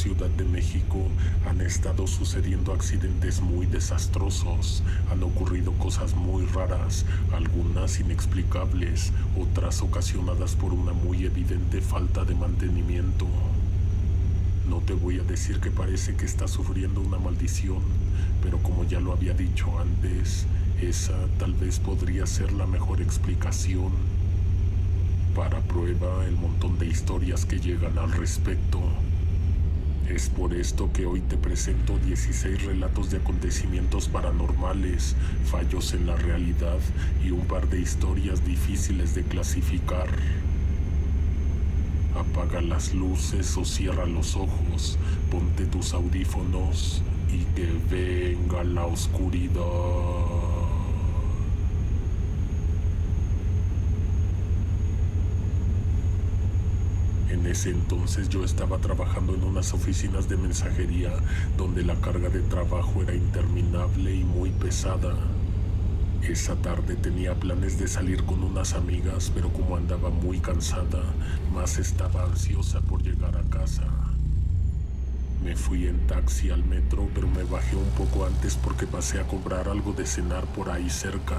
Ciudad de México han estado sucediendo accidentes muy desastrosos. Han ocurrido cosas muy raras, algunas inexplicables, otras ocasionadas por una muy evidente falta de mantenimiento. No te voy a decir que parece que estás sufriendo una maldición, pero como ya lo había dicho antes, esa tal vez podría ser la mejor explicación. Para prueba el montón de historias que llegan al respecto. Es por esto que hoy te presento 16 relatos de acontecimientos paranormales, fallos en la realidad y un par de historias difíciles de clasificar. Apaga las luces o cierra los ojos, ponte tus audífonos y que venga la oscuridad. En ese entonces yo estaba trabajando en unas oficinas de mensajería donde la carga de trabajo era interminable y muy pesada. Esa tarde tenía planes de salir con unas amigas, pero como andaba muy cansada, más estaba ansiosa por llegar a casa. Me fui en taxi al metro, pero me bajé un poco antes porque pasé a comprar algo de cenar por ahí cerca.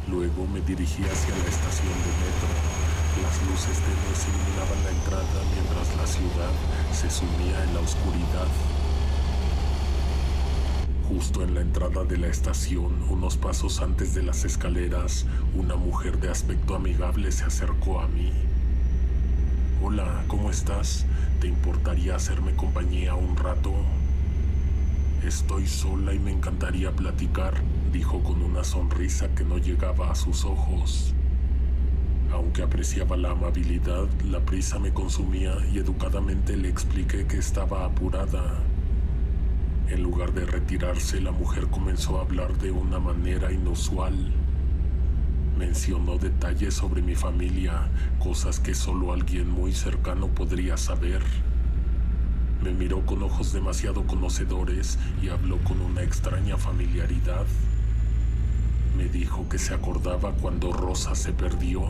Luego me dirigí hacia la estación de metro. Las luces tenues iluminaban la entrada mientras la ciudad se sumía en la oscuridad. Justo en la entrada de la estación, unos pasos antes de las escaleras, una mujer de aspecto amigable se acercó a mí. Hola, ¿cómo estás? ¿Te importaría hacerme compañía un rato? Estoy sola y me encantaría platicar, dijo con una sonrisa que no llegaba a sus ojos. Aunque apreciaba la amabilidad, la prisa me consumía y educadamente le expliqué que estaba apurada. En lugar de retirarse, la mujer comenzó a hablar de una manera inusual. Mencionó detalles sobre mi familia, cosas que solo alguien muy cercano podría saber. Me miró con ojos demasiado conocedores y habló con una extraña familiaridad. Me dijo que se acordaba cuando Rosa se perdió.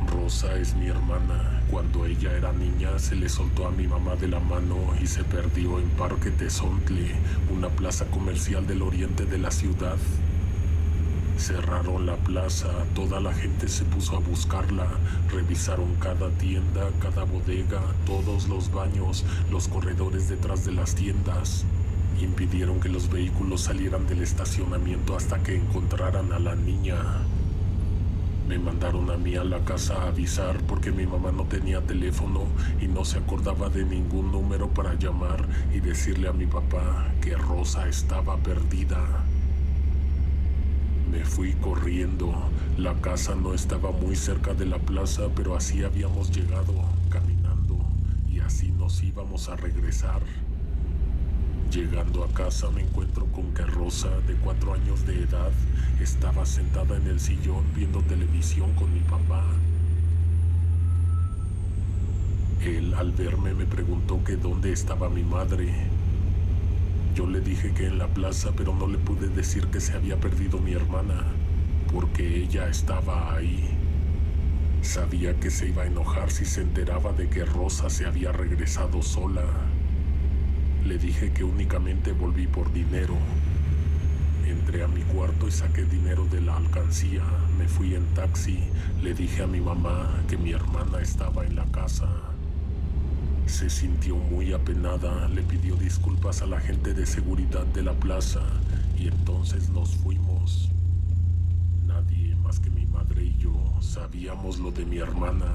Rosa es mi hermana. Cuando ella era niña se le soltó a mi mamá de la mano y se perdió en Parque Tezontle, una plaza comercial del oriente de la ciudad. Cerraron la plaza, toda la gente se puso a buscarla, revisaron cada tienda, cada bodega, todos los baños, los corredores detrás de las tiendas. Impidieron que los vehículos salieran del estacionamiento hasta que encontraran a la niña. Me mandaron a mí a la casa a avisar porque mi mamá no tenía teléfono y no se acordaba de ningún número para llamar y decirle a mi papá que Rosa estaba perdida. Me fui corriendo. La casa no estaba muy cerca de la plaza, pero así habíamos llegado, caminando, y así nos íbamos a regresar. Llegando a casa me encuentro con que Rosa, de 4 años de edad, estaba sentada en el sillón viendo televisión con mi papá. Él, al verme, me preguntó que dónde estaba mi madre. Yo le dije que en la plaza, pero no le pude decir que se había perdido mi hermana, porque ella estaba ahí. Sabía que se iba a enojar si se enteraba de que Rosa se había regresado sola. Le dije que únicamente volví por dinero. Entré a mi cuarto y saqué dinero de la alcancía. Me fui en taxi. Le dije a mi mamá que mi hermana estaba en la casa. Se sintió muy apenada. Le pidió disculpas a la gente de seguridad de la plaza y entonces nos fuimos. Nadie más que mi madre y yo sabíamos lo de mi hermana.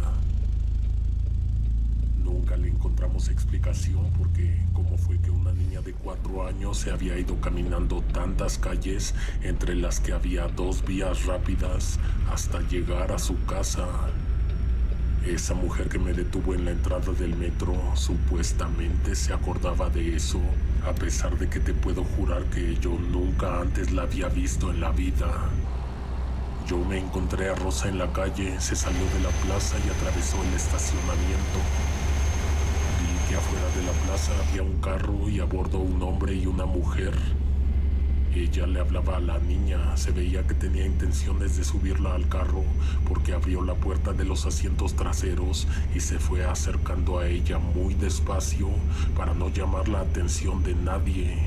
Nunca le encontramos explicación porque cómo fue que una niña de 4 años se había ido caminando tantas calles entre las que había 2 vías rápidas hasta llegar a su casa. Esa mujer que me detuvo en la entrada del metro supuestamente se acordaba de eso, a pesar de que te puedo jurar que yo nunca antes la había visto en la vida. Yo me encontré a Rosa en la calle, se salió de la plaza y atravesó el estacionamiento. Vi que afuera de la plaza había un carro y a bordo un hombre y una mujer. Ella le hablaba a la niña, se veía que tenía intenciones de subirla al carro porque abrió la puerta de los asientos traseros y se fue acercando a ella muy despacio para no llamar la atención de nadie.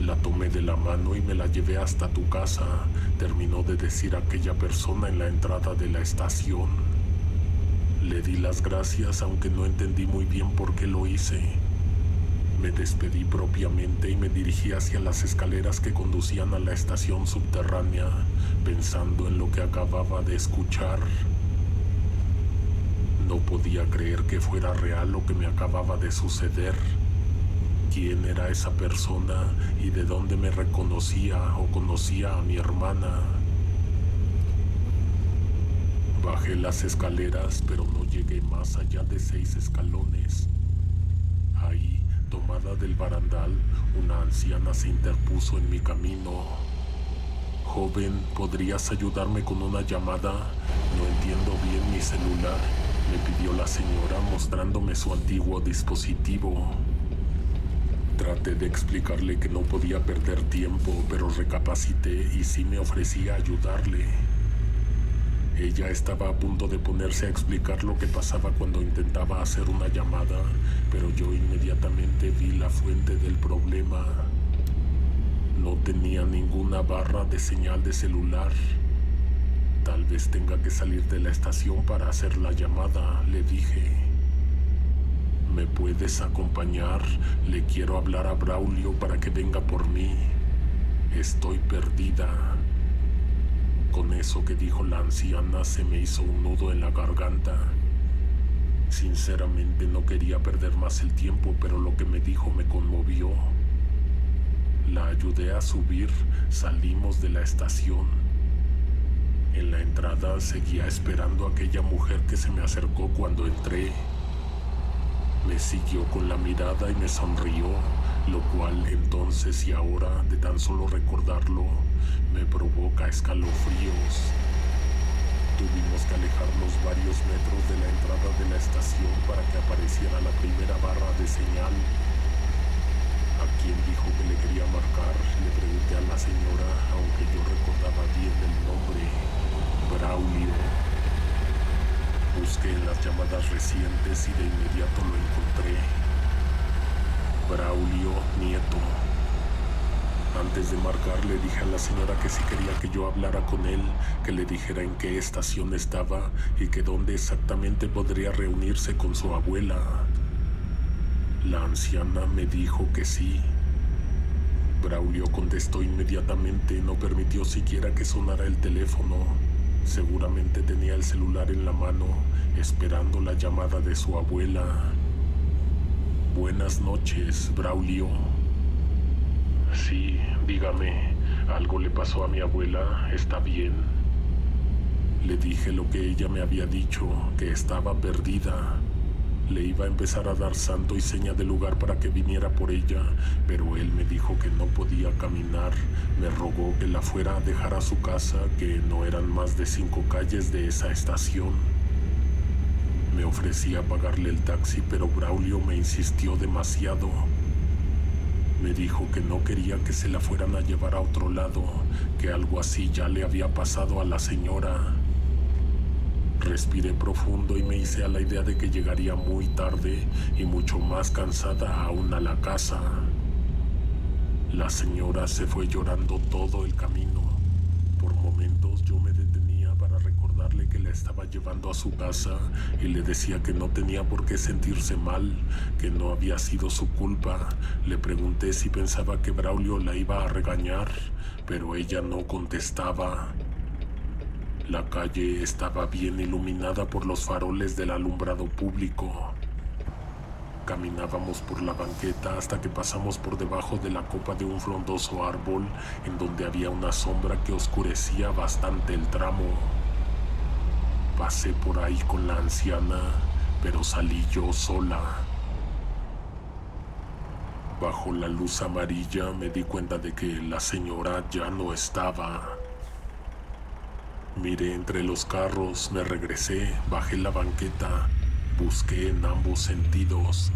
La tomé de la mano y me la llevé hasta tu casa, terminó de decir aquella persona en la entrada de la estación. Le di las gracias aunque no entendí muy bien por qué lo hice. Me despedí propiamente y me dirigí hacia las escaleras que conducían a la estación subterránea, pensando en lo que acababa de escuchar. No podía creer que fuera real lo que me acababa de suceder. ¿Quién era esa persona y de dónde me reconocía o conocía a mi hermana? Bajé las escaleras, pero no llegué más allá de 6 escalones. Ahí, tomada del barandal, una anciana se interpuso en mi camino. Joven, ¿podrías ayudarme con una llamada? No entiendo bien mi celular, me pidió la señora mostrándome su antiguo dispositivo. Traté de explicarle que no podía perder tiempo, pero recapacité y sí me ofrecí a ayudarle. Ella estaba a punto de ponerse a explicar lo que pasaba cuando intentaba hacer una llamada, pero yo inmediatamente vi la fuente del problema. No tenía ninguna barra de señal de celular. Tal vez tenga que salir de la estación para hacer la llamada, le dije. ¿Me puedes acompañar? Le quiero hablar a Braulio para que venga por mí. Estoy perdida. Con eso que dijo la anciana se me hizo un nudo en la garganta. Sinceramente no quería perder más el tiempo, pero lo que me dijo me conmovió. La ayudé a subir, salimos de la estación. En la entrada seguía esperando a aquella mujer que se me acercó cuando entré. Me siguió con la mirada y me sonrió, lo cual entonces y ahora, de tan solo recordarlo, me provoca escalofríos. Tuvimos que alejarnos varios metros de la entrada de la estación para que apareciera la primera barra de señal. ¿A quién dijo que le quería marcar? Le pregunté a la señora, aunque yo recordaba bien el nombre: Braulio. Busqué en las llamadas recientes y de inmediato lo encontré. Braulio Nieto. Antes de marcar le dije a la señora que si quería que yo hablara con él, que le dijera en qué estación estaba y que dónde exactamente podría reunirse con su abuela. La anciana me dijo que sí. Braulio contestó inmediatamente, no permitió siquiera que sonara el teléfono. Seguramente tenía el celular en la mano, esperando la llamada de su abuela. Buenas noches, Braulio. Sí, dígame, ¿algo le pasó a mi abuela? ¿Está bien? Le dije lo que ella me había dicho, que estaba perdida. Le iba a empezar a dar santo y seña del lugar para que viniera por ella, pero él me dijo que no podía caminar. Me rogó que la fuera a dejar a su casa, que no eran más de 5 calles de esa estación. Me ofrecí a pagarle el taxi, pero Braulio me insistió demasiado. Me dijo que no quería que se la fueran a llevar a otro lado, que algo así ya le había pasado a la señora. Respiré profundo y me hice a la idea de que llegaría muy tarde y mucho más cansada aún a la casa. La señora se fue llorando todo el camino. Por momentos yo me detenía para recordarle que la estaba llevando a su casa y le decía que no tenía por qué sentirse mal, que no había sido su culpa. Le pregunté si pensaba que Braulio la iba a regañar, pero ella no contestaba. La calle estaba bien iluminada por los faroles del alumbrado público. Caminábamos por la banqueta hasta que pasamos por debajo de la copa de un frondoso árbol en donde había una sombra que oscurecía bastante el tramo. Pasé por ahí con la anciana, pero salí yo sola. Bajo la luz amarilla me di cuenta de que la señora ya no estaba. Miré entre los carros, me regresé, bajé la banqueta, busqué en ambos sentidos.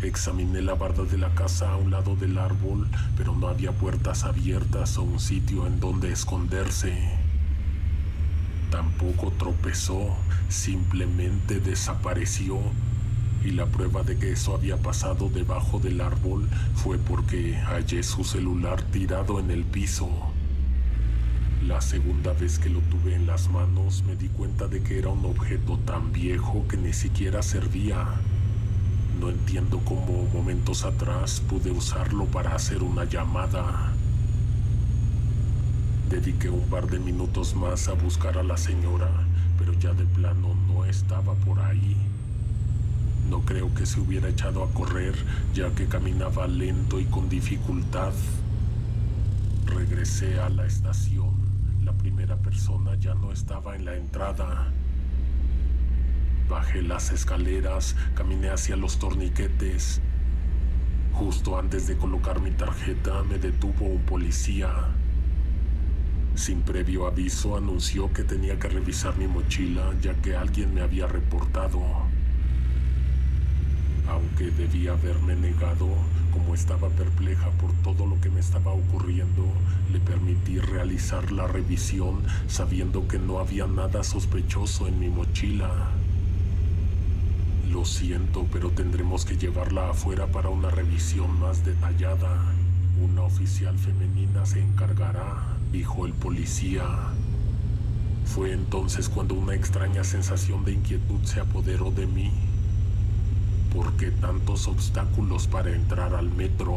Examiné la barda de la casa a un lado del árbol, pero no había puertas abiertas o un sitio en donde esconderse. Tampoco tropezó, simplemente desapareció. Y la prueba de que eso había pasado debajo del árbol fue porque hallé su celular tirado en el piso. La segunda vez que lo tuve en las manos me di cuenta de que era un objeto tan viejo que ni siquiera servía. No entiendo cómo momentos atrás pude usarlo para hacer una llamada. Dediqué un par de minutos más a buscar a la señora, pero ya de plano no estaba por ahí. No creo que se hubiera echado a correr, ya que caminaba lento y con dificultad. Regresé a la estación. La primera persona ya no estaba en la entrada. Bajé las escaleras, caminé hacia los torniquetes. Justo antes de colocar mi tarjeta, me detuvo un policía. Sin previo aviso, anunció que tenía que revisar mi mochila, ya que alguien me había reportado. Aunque debía haberme negado, como estaba perpleja por todo lo que me estaba ocurriendo, le permití realizar la revisión sabiendo que no había nada sospechoso en mi mochila. Lo siento, pero tendremos que llevarla afuera para una revisión más detallada. Una oficial femenina se encargará, dijo el policía. Fue entonces cuando una extraña sensación de inquietud se apoderó de mí. ¿Por qué tantos obstáculos para entrar al metro?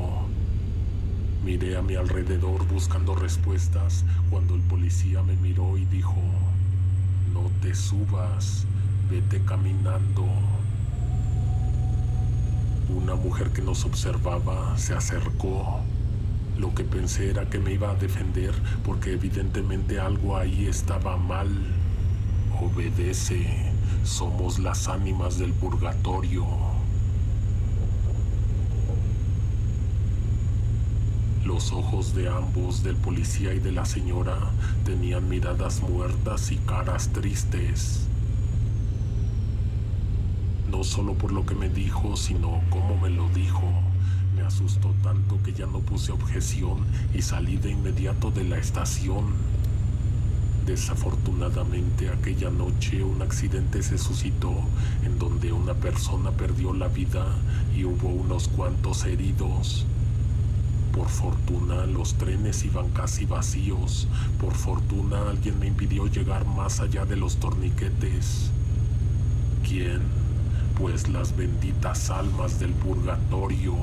Miré a mi alrededor buscando respuestas cuando el policía me miró y dijo: "No te subas, vete caminando". Una mujer que nos observaba se acercó. Lo que pensé era que me iba a defender porque evidentemente algo ahí estaba mal. Obedece, somos las ánimas del purgatorio. Los ojos de ambos, del policía y de la señora, tenían miradas muertas y caras tristes. No solo por lo que me dijo, sino cómo me lo dijo. Me asustó tanto que ya no puse objeción y salí de inmediato de la estación. Desafortunadamente, aquella noche un accidente se suscitó en donde una persona perdió la vida y hubo unos cuantos heridos. Por fortuna, los trenes iban casi vacíos. Por fortuna, alguien me impidió llegar más allá de los torniquetes. ¿Quién? Pues las benditas almas del purgatorio.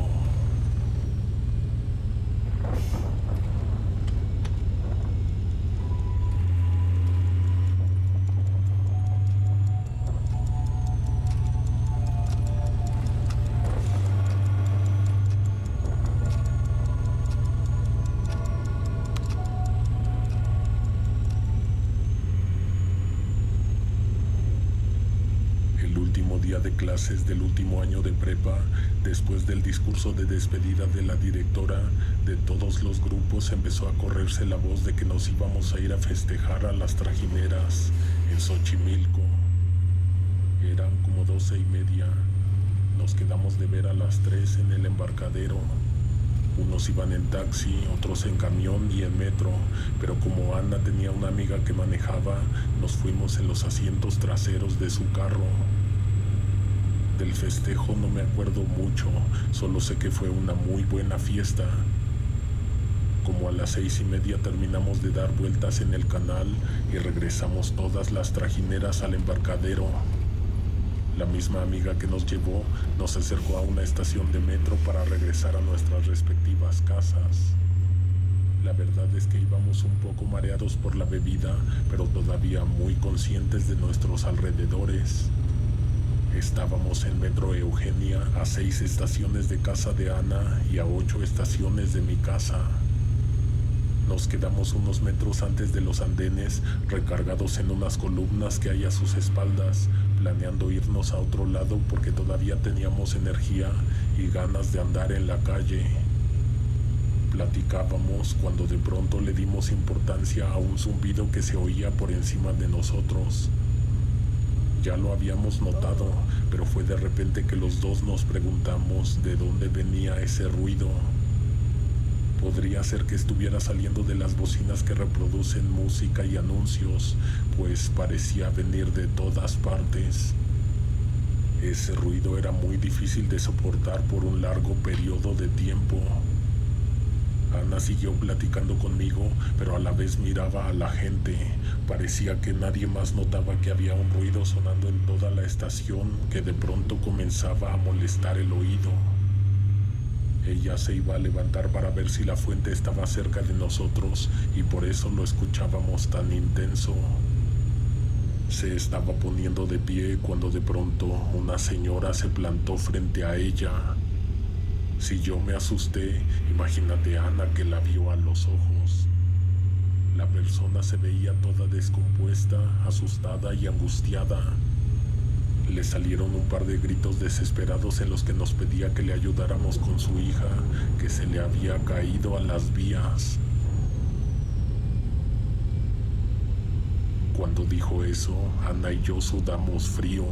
Día de clases del último año de prepa, después del discurso de despedida de la directora, de todos los grupos empezó a correrse la voz de que nos íbamos a ir a festejar a las trajineras en Xochimilco. Eran como 12:30. Nos quedamos de ver a las 3 en el embarcadero. Unos iban en taxi, otros en camión y en metro, pero como Ana tenía una amiga que manejaba, nos fuimos en los asientos traseros de su carro. Del festejo no me acuerdo mucho, solo sé que fue una muy buena fiesta. Como a las 6:30 terminamos de dar vueltas en el canal y regresamos todas las trajineras al embarcadero. La misma amiga que nos llevó nos acercó a una estación de metro para regresar a nuestras respectivas casas. La verdad es que íbamos un poco mareados por la bebida, pero todavía muy conscientes de nuestros alrededores. Estábamos en Metro Eugenia, a 6 estaciones de casa de Ana y a 8 estaciones de mi casa. Nos quedamos unos metros antes de los andenes, recargados en unas columnas que hay a sus espaldas, planeando irnos a otro lado porque todavía teníamos energía y ganas de andar en la calle. Platicábamos cuando de pronto le dimos importancia a un zumbido que se oía por encima de nosotros. Ya lo habíamos notado, pero fue de repente que los dos nos preguntamos de dónde venía ese ruido. Podría ser que estuviera saliendo de las bocinas que reproducen música y anuncios, pues parecía venir de todas partes. Ese ruido era muy difícil de soportar por un largo periodo de tiempo. Ana siguió platicando conmigo, pero a la vez miraba a la gente. Parecía que nadie más notaba que había un ruido sonando en toda la estación que de pronto comenzaba a molestar el oído. Ella se iba a levantar para ver si la fuente estaba cerca de nosotros y por eso lo escuchábamos tan intenso. Se estaba poniendo de pie cuando de pronto una señora se plantó frente a ella. Si yo me asusté, imagínate a Ana, que la vio a los ojos. La persona se veía toda descompuesta, asustada y angustiada. Le salieron un par de gritos desesperados en los que nos pedía que le ayudáramos con su hija, que se le había caído a las vías. Cuando dijo eso, Ana y yo sudamos frío.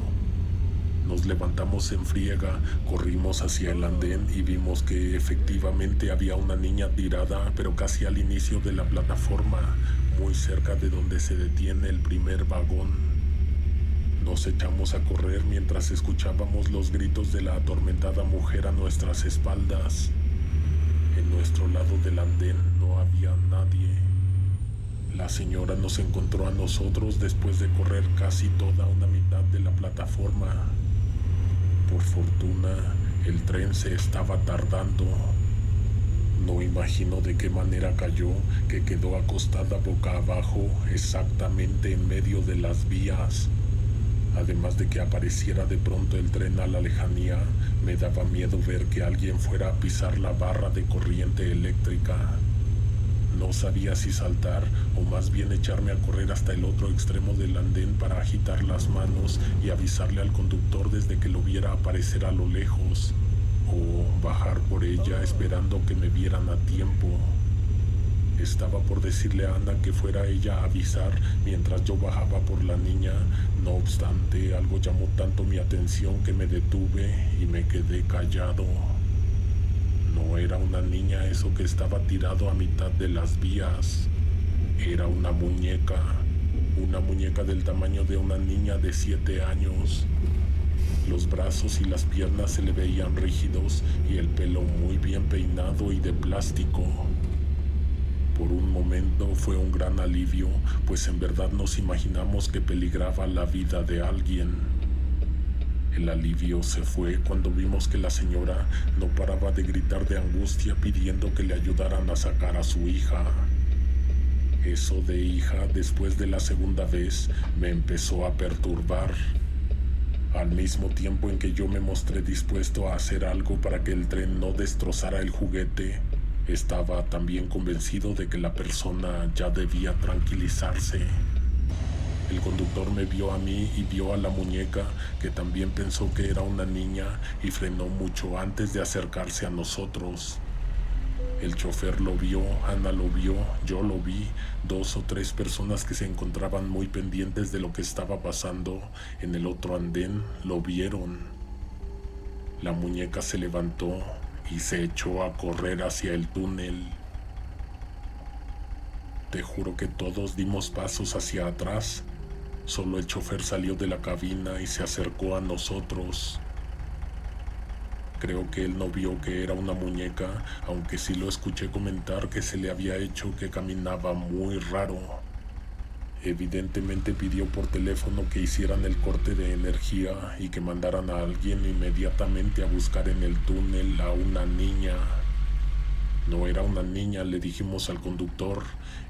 Nos levantamos en friega, corrimos hacia el andén y vimos que efectivamente había una niña tirada, pero casi al inicio de la plataforma, muy cerca de donde se detiene el primer vagón. Nos echamos a correr mientras escuchábamos los gritos de la atormentada mujer a nuestras espaldas. En nuestro lado del andén no había nadie. La señora nos encontró a nosotros después de correr casi toda una mitad de la plataforma. Por fortuna, el tren se estaba tardando. No imagino de qué manera cayó, que quedó acostada boca abajo, exactamente en medio de las vías. Además de que apareciera de pronto el tren a la lejanía, me daba miedo ver que alguien fuera a pisar la barra de corriente eléctrica. No sabía si saltar o más bien echarme a correr hasta el otro extremo del andén para agitar las manos y avisarle al conductor desde que lo viera aparecer a lo lejos, o bajar por ella esperando que me vieran a tiempo. Estaba por decirle a Ana que fuera ella a avisar mientras yo bajaba por la niña. No obstante, algo llamó tanto mi atención que me detuve y me quedé callado. No era una niña eso que estaba tirado a mitad de las vías. Era una muñeca del tamaño de una niña de 7 años. Los brazos y las piernas se le veían rígidos y el pelo muy bien peinado y de plástico. Por un momento fue un gran alivio, pues en verdad nos imaginamos que peligraba la vida de alguien. El alivio se fue cuando vimos que la señora no paraba de gritar de angustia pidiendo que le ayudaran a sacar a su hija. Eso de hija, después de la segunda vez, me empezó a perturbar. Al mismo tiempo en que yo me mostré dispuesto a hacer algo para que el tren no destrozara el juguete, estaba también convencido de que la persona ya debía tranquilizarse. El conductor me vio a mí y vio a la muñeca, que también pensó que era una niña y frenó mucho antes de acercarse a nosotros. El chofer lo vio, Ana lo vio, yo lo vi, 2 o 3 personas que se encontraban muy pendientes de lo que estaba pasando en el otro andén lo vieron. La muñeca se levantó y se echó a correr hacia el túnel. Te juro que todos dimos pasos hacia atrás. Solo el chofer salió de la cabina y se acercó a nosotros. Creo que él no vio que era una muñeca, aunque sí lo escuché comentar que se le había hecho que caminaba muy raro. Evidentemente pidió por teléfono que hicieran el corte de energía y que mandaran a alguien inmediatamente a buscar en el túnel a una niña. No era una niña, le dijimos al conductor,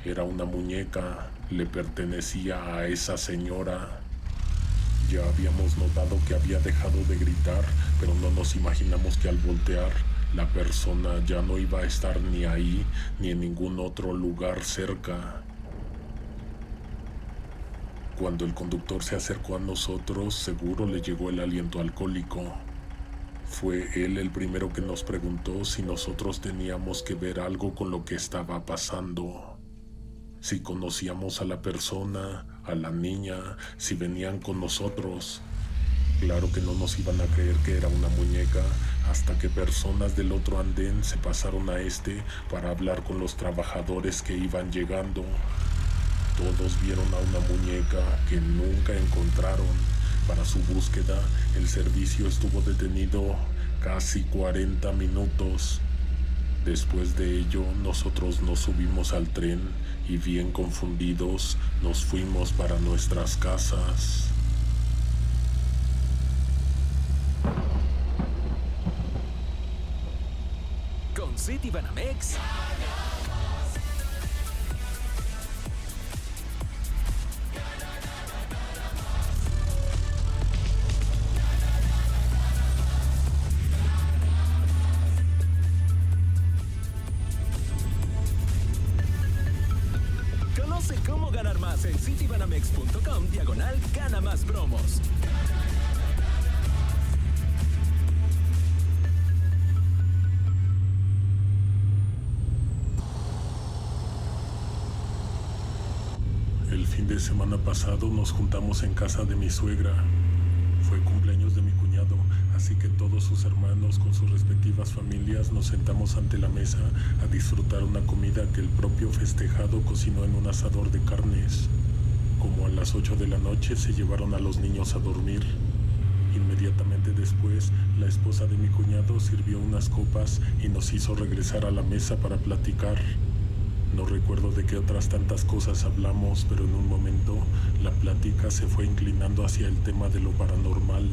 era una muñeca, le pertenecía a esa señora. Ya habíamos notado que había dejado de gritar, pero no nos imaginamos que al voltear, la persona ya no iba a estar ni ahí ni en ningún otro lugar cerca. Cuando el conductor se acercó a nosotros, seguro le llegó el aliento alcohólico. Fue él el primero que nos preguntó si nosotros teníamos que ver algo con lo que estaba pasando. Si conocíamos a la persona a la niña, si venían con nosotros. Claro que no nos iban a creer que era una muñeca, hasta que personas del otro andén se pasaron a este para hablar con los trabajadores que iban llegando. Todos vieron a una muñeca que nunca encontraron. Para su búsqueda, el servicio estuvo detenido casi 40 minutos. Después de ello, nosotros nos subimos al tren y bien confundidos nos fuimos para nuestras casas. Con Citibanamex. Conoce cómo ganar más en citibanamex.com/gana más promos. El fin de semana pasado nos juntamos en casa de mi suegra. Fue cumpleaños de mi cuñado, así que todos sus hermanos con sus respectivas familias nos sentamos ante la mesa a disfrutar una comida que el propio festejado cocinó en un asador de carnes. Como a las 8 de la noche se llevaron a los niños a dormir. Inmediatamente después, la esposa de mi cuñado sirvió unas copas y nos hizo regresar a la mesa para platicar. No recuerdo de qué otras tantas cosas hablamos, pero en un momento la plática se fue inclinando hacia el tema de lo paranormal.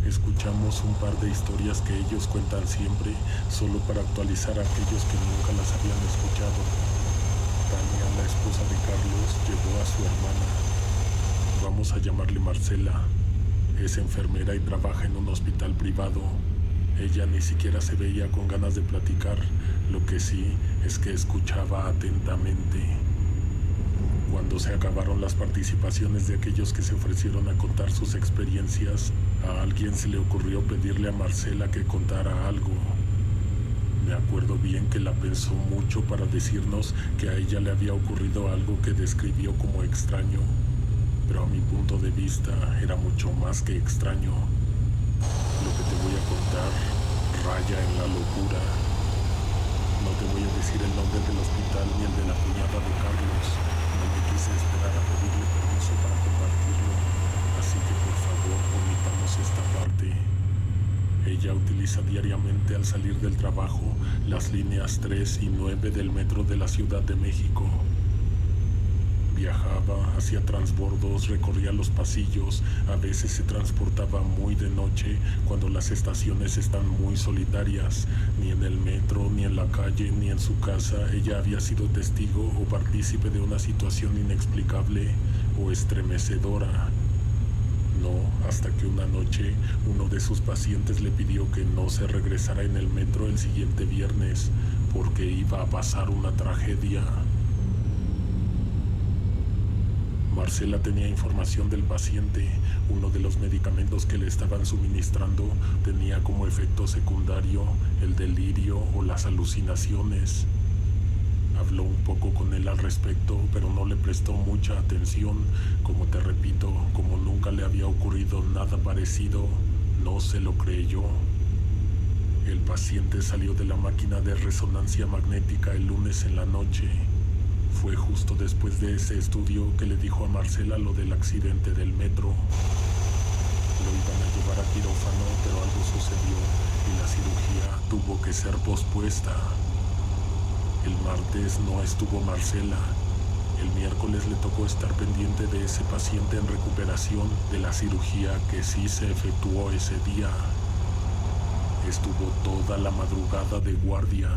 Escuchamos un par de historias que ellos cuentan siempre, solo para actualizar a aquellos que nunca las habían escuchado. Tania, la esposa de Carlos, llevó a su hermana. Vamos a llamarle Marcela. Es enfermera y trabaja en un hospital privado. Ella ni siquiera se veía con ganas de platicar, lo que sí es que escuchaba atentamente. Cuando se acabaron las participaciones de aquellos que se ofrecieron a contar sus experiencias, a alguien se le ocurrió pedirle a Marcela que contara algo. Me acuerdo bien que la pensó mucho para decirnos que a ella le había ocurrido algo que describió como extraño, pero a mi punto de vista era mucho más que extraño. Lo que te voy a contar raya en la locura. No te voy a decir el nombre del hospital ni el de la cuñada de Carlos. No me quise esperar a pedirle permiso para compartirlo, así que por favor omitamos esta parte. Ella utiliza diariamente al salir del trabajo las líneas 3 y 9 del metro de la Ciudad de México. Viajaba hacia transbordos, recorría los pasillos, a veces se transportaba muy de noche cuando las estaciones están muy solitarias. Ni en el metro, ni en la calle, ni en su casa ella había sido testigo o partícipe de una situación inexplicable o estremecedora. No, hasta que una noche uno de sus pacientes le pidió que no se regresara en el metro el siguiente viernes porque iba a pasar una tragedia. Marcela tenía información del paciente. Uno de los medicamentos que le estaban suministrando tenía como efecto secundario el delirio o las alucinaciones. Habló un poco con él al respecto, pero no le prestó mucha atención. Como te repito, como nunca le había ocurrido nada parecido, no se lo creyó. El paciente salió de la máquina de resonancia magnética el lunes en la noche. Fue justo después de ese estudio que le dijo a Marcela lo del accidente del metro. Lo iban a llevar a quirófano, pero algo sucedió y la cirugía tuvo que ser pospuesta. El martes no estuvo Marcela. El miércoles le tocó estar pendiente de ese paciente en recuperación de la cirugía que sí se efectuó ese día. Estuvo toda la madrugada de guardia.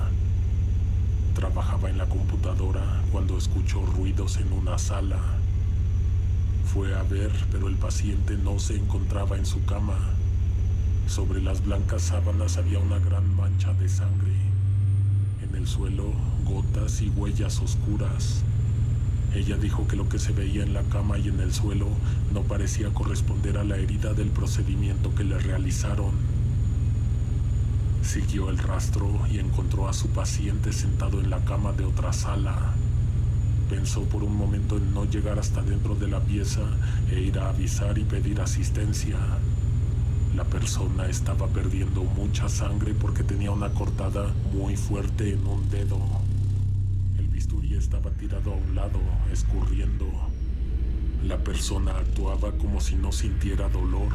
Trabajaba en la computadora cuando escuchó ruidos en una sala. Fue a ver, pero el paciente no se encontraba en su cama. Sobre las blancas sábanas había una gran mancha de sangre. En el suelo, gotas y huellas oscuras. Ella dijo que lo que se veía en la cama y en el suelo no parecía corresponder a la herida del procedimiento que le realizaron. Siguió el rastro y encontró a su paciente sentado en la cama de otra sala. Pensó por un momento en no llegar hasta dentro de la pieza e ir a avisar y pedir asistencia. La persona estaba perdiendo mucha sangre porque tenía una cortada muy fuerte en un dedo. El bisturí estaba tirado a un lado, escurriendo. La persona actuaba como si no sintiera dolor,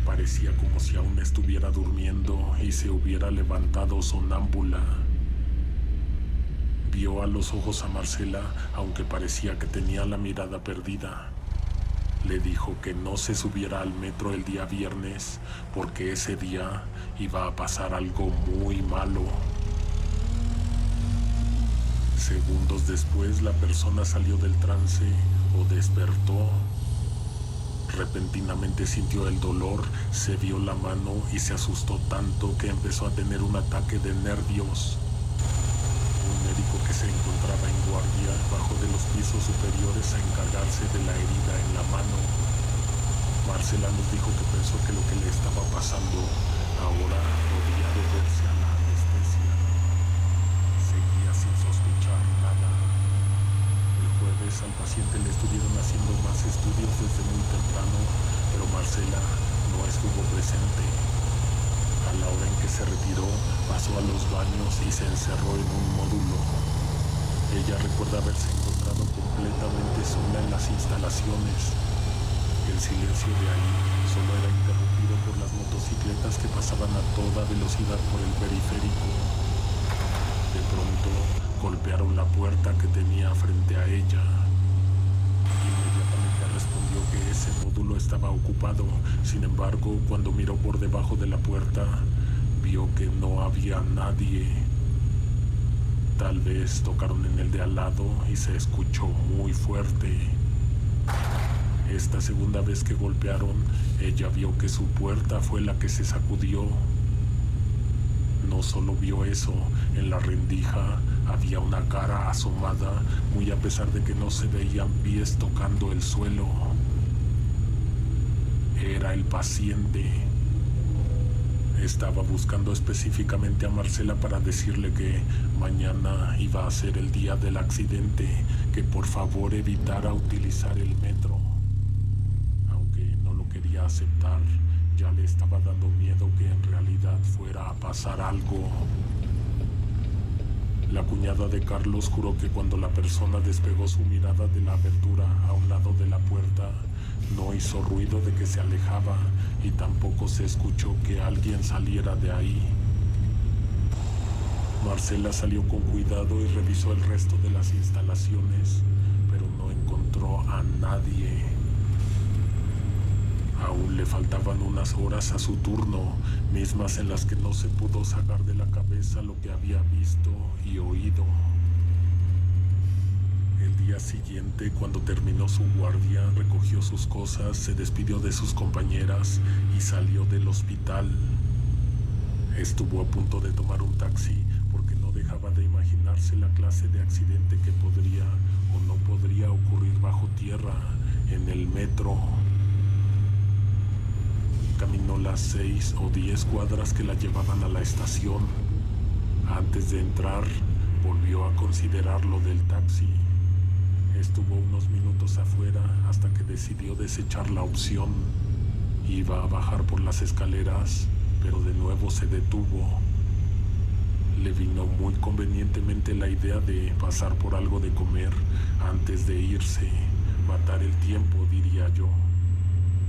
parecía como si aún estuviera durmiendo y se hubiera levantado sonámbula. Vio a los ojos a Marcela, aunque parecía que tenía la mirada perdida. Le dijo que no se subiera al metro el día viernes, porque ese día iba a pasar algo muy malo. Segundos después, la persona salió del trance o despertó. Repentinamente sintió el dolor, se vio la mano y se asustó tanto que empezó a tener un ataque de nervios. Un médico que se encontraba en guardia bajó de los pisos superiores a encargarse de la herida en la mano. Marcela nos dijo que pensó que lo que le estaba pasando ahora podía deberse a la anestesia. Seguía sin sospechar nada. El jueves al paciente le estuvieron haciendo más estudios desde muy temprano, pero Marcela no estuvo presente. A la hora en que se retiró, pasó a los baños y se encerró en un módulo. Ella recuerda haberse encontrado completamente sola en las instalaciones. El silencio de ahí solo era interrumpido por las motocicletas que pasaban a toda velocidad por el periférico. De pronto, golpearon la puerta que tenía frente a ella. Inmediatamente respondió que ese módulo estaba ocupado. Sin embargo, cuando miró por debajo de la puerta, vio que no había nadie. Tal vez tocaron en el de al lado y se escuchó muy fuerte. Esta segunda vez que golpearon, ella vio que su puerta fue la que se sacudió. No solo vio eso, en la rendija había una cara asomada, muy a pesar de que no se veían pies tocando el suelo. Era el paciente. Estaba buscando específicamente a Marcela para decirle que mañana iba a ser el día del accidente, que por favor evitara utilizar el metro. Aunque no lo quería aceptar, ya le estaba dando miedo que en realidad fuera a pasar algo. La cuñada de Carlos juró que cuando la persona despegó su mirada de la abertura a un lado de la puerta, no hizo ruido de que se alejaba y tampoco se escuchó que alguien saliera de ahí. Marcela salió con cuidado y revisó el resto de las instalaciones, pero no encontró a nadie. Aún le faltaban unas horas a su turno, mismas en las que no se pudo sacar de la cabeza lo que había visto y oído. El día siguiente, cuando terminó su guardia, recogió sus cosas, se despidió de sus compañeras y salió del hospital. Estuvo a punto de tomar un taxi porque no dejaba de imaginarse la clase de accidente que podría o no podría ocurrir bajo tierra, en el metro. Caminó las 6 o 10 cuadras que la llevaban a la estación. Antes de entrar, volvió a considerar lo del taxi. Estuvo unos minutos afuera hasta que decidió desechar la opción. Iba a bajar por las escaleras, pero de nuevo se detuvo. Le vino muy convenientemente la idea de pasar por algo de comer antes de irse. Matar el tiempo, diría yo.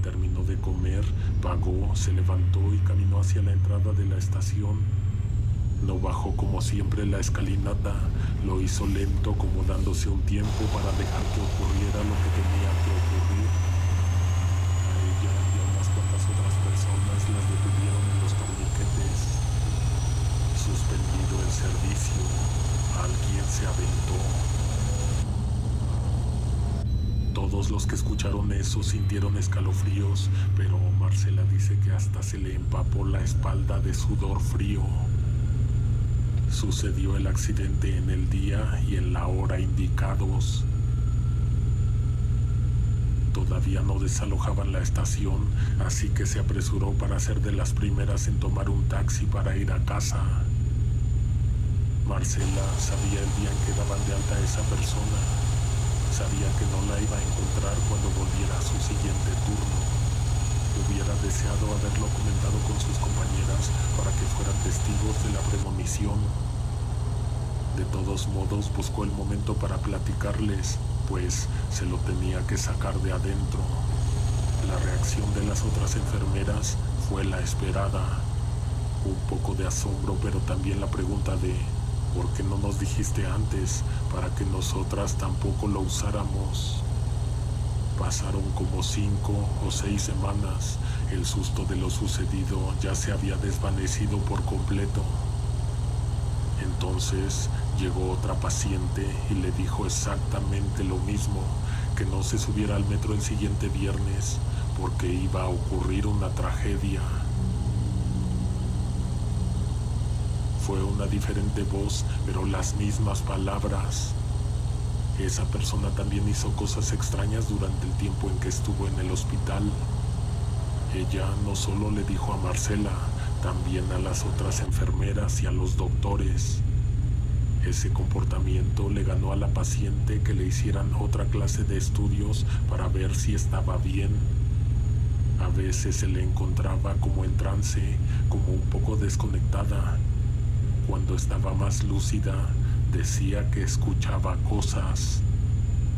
Terminó de comer, pagó, se levantó y caminó hacia la entrada de la estación. No bajó como siempre la escalinata, lo hizo lento, como dándose un tiempo para dejar que ocurriera lo que tenía que ocurrir. A ella y a unas cuantas otras personas las detuvieron en los torniquetes. Suspendido el servicio, alguien se aventó. Todos los que escucharon eso sintieron escalofríos, pero Marcela dice que hasta se le empapó la espalda de sudor frío. Sucedió el accidente en el día y en la hora indicados. Todavía no desalojaban la estación, así que se apresuró para ser de las primeras en tomar un taxi para ir a casa. Marcela sabía el día en que daban de alta a esa persona. Sabía que no la iba a encontrar cuando volviera a su siguiente turno. Hubiera deseado haberlo comentado con sus compañeras para que fueran testigos de la premonición. De todos modos, buscó el momento para platicarles, pues se lo tenía que sacar de adentro. La reacción de las otras enfermeras fue la esperada. Un poco de asombro, pero también la pregunta de ¿por qué no nos dijiste antes para que nosotras tampoco lo usáramos? Pasaron como 5 o 6 semanas. El susto de lo sucedido ya se había desvanecido por completo. Entonces llegó otra paciente y le dijo exactamente lo mismo, que no se subiera al metro el siguiente viernes porque iba a ocurrir una tragedia. Fue una diferente voz, pero las mismas palabras. Esa persona también hizo cosas extrañas durante el tiempo en que estuvo en el hospital. Ella no solo le dijo a Marcela, también a las otras enfermeras y a los doctores. Ese comportamiento le ganó a la paciente que le hicieran otra clase de estudios para ver si estaba bien. A veces se le encontraba como en trance, como un poco desconectada. Cuando estaba más lúcida, decía que escuchaba cosas.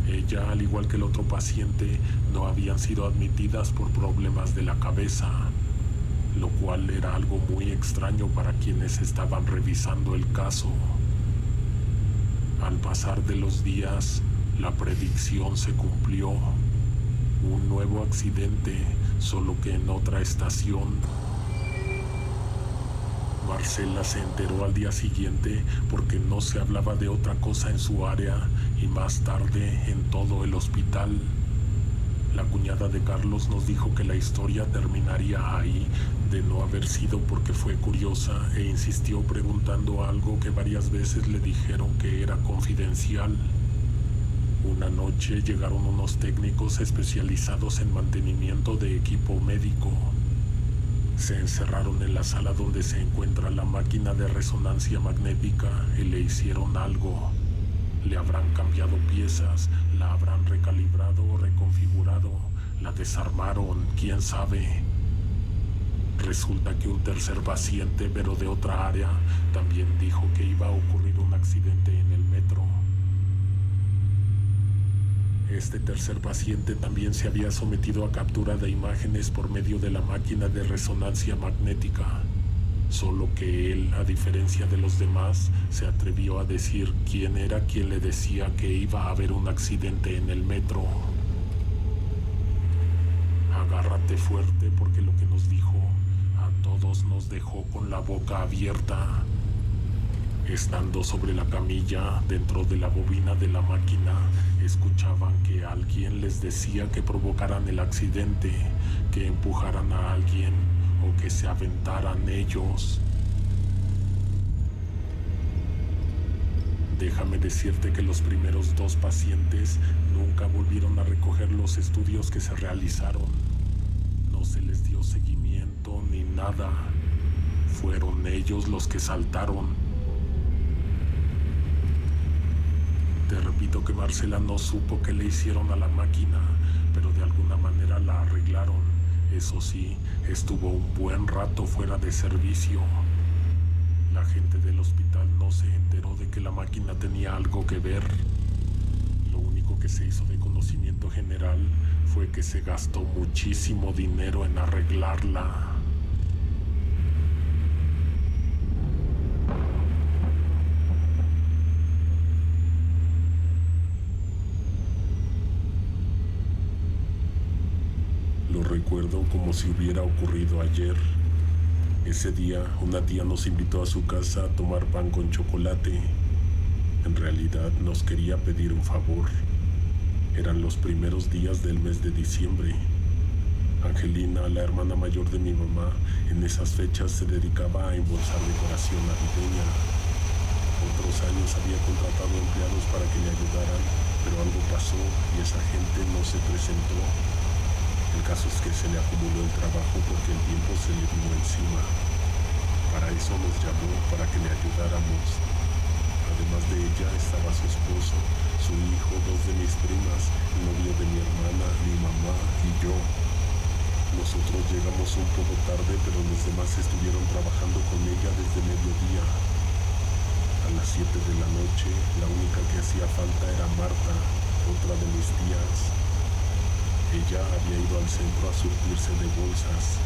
Ella, al igual que el otro paciente, no habían sido admitidas por problemas de la cabeza, lo cual era algo muy extraño para quienes estaban revisando el caso. Al pasar de los días, la predicción se cumplió. Un nuevo accidente, solo que en otra estación. Marcela se enteró al día siguiente porque no se hablaba de otra cosa en su área y más tarde en todo el hospital. La cuñada de Carlos nos dijo que la historia terminaría ahí, de no haber sido porque fue curiosa e insistió preguntando algo que varias veces le dijeron que era confidencial. Una noche llegaron unos técnicos especializados en mantenimiento de equipo médico. Se encerraron en la sala donde se encuentra la máquina de resonancia magnética y le hicieron algo. Le habrán cambiado piezas, la habrán recalibrado o reconfigurado, la desarmaron, quién sabe. Resulta que un tercer paciente, pero de otra área, también dijo que iba a ocurrir un accidente en el metro. Este tercer paciente también se había sometido a captura de imágenes por medio de la máquina de resonancia magnética, solo que él, a diferencia de los demás, se atrevió a decir quién era quien le decía que iba a haber un accidente en el metro. Agárrate fuerte porque lo que nos dijo a todos nos dejó con la boca abierta. Estando sobre la camilla, dentro de la bobina de la máquina, escuchaban que alguien les decía que provocaran el accidente, que empujaran a alguien o que se aventaran ellos. Déjame decirte que los primeros 2 pacientes nunca volvieron a recoger los estudios que se realizaron. No se les dio seguimiento ni nada. Fueron ellos los que saltaron. Te repito que Marcela no supo qué le hicieron a la máquina, pero de alguna manera la arreglaron. Eso sí, estuvo un buen rato fuera de servicio. La gente del hospital no se enteró de que la máquina tenía algo que ver. Lo único que se hizo de conocimiento general fue que se gastó muchísimo dinero en arreglarla. Lo recuerdo como si hubiera ocurrido ayer. Ese día, una tía nos invitó a su casa a tomar pan con chocolate. En realidad, nos quería pedir un favor. Eran los primeros días del mes de diciembre. Angelina, la hermana mayor de mi mamá, en esas fechas se dedicaba a embolsar decoración navideña. Otros años había contratado empleados para que le ayudaran, pero algo pasó y esa gente no se presentó. El caso es que se le acumuló el trabajo porque el tiempo se le vino encima. Para eso nos llamó, para que le ayudáramos. Además de ella estaba su esposo, su hijo, dos de mis primas, el novio de mi hermana, mi mamá y yo. Nosotros llegamos un poco tarde, pero los demás estuvieron trabajando con ella desde mediodía. A las 7 de la noche, la única que hacía falta era Marta, otra de mis tías. Ella había ido al centro a surtirse de bolsas.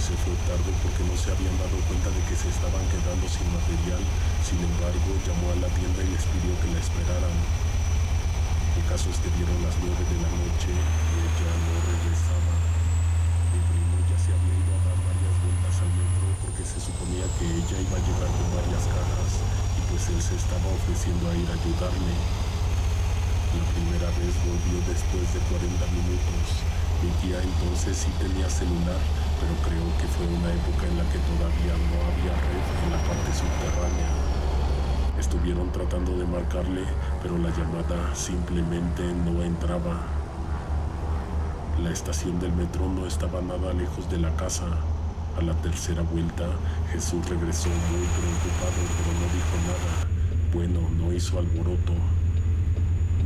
Se fue tarde porque no se habían dado cuenta de que se estaban quedando sin material. Sin embargo, llamó a la tienda y les pidió que la esperaran. El caso es que dieron las 9 de la noche y ella no regresaba. Mi primo ya se había ido a dar varias vueltas al metro porque se suponía que ella iba a llegar con varias cajas y pues él se estaba ofreciendo a ir a ayudarle. La primera vez volvió después de 40 minutos. Mi tía entonces sí tenía celular, pero creo que fue una época en la que todavía no había red en la parte subterránea. Estuvieron tratando de marcarle, pero la llamada simplemente no entraba. La estación del metro no estaba nada lejos de la casa. A la tercera vuelta, Jesús regresó muy preocupado, pero no dijo nada. Bueno, no hizo alboroto.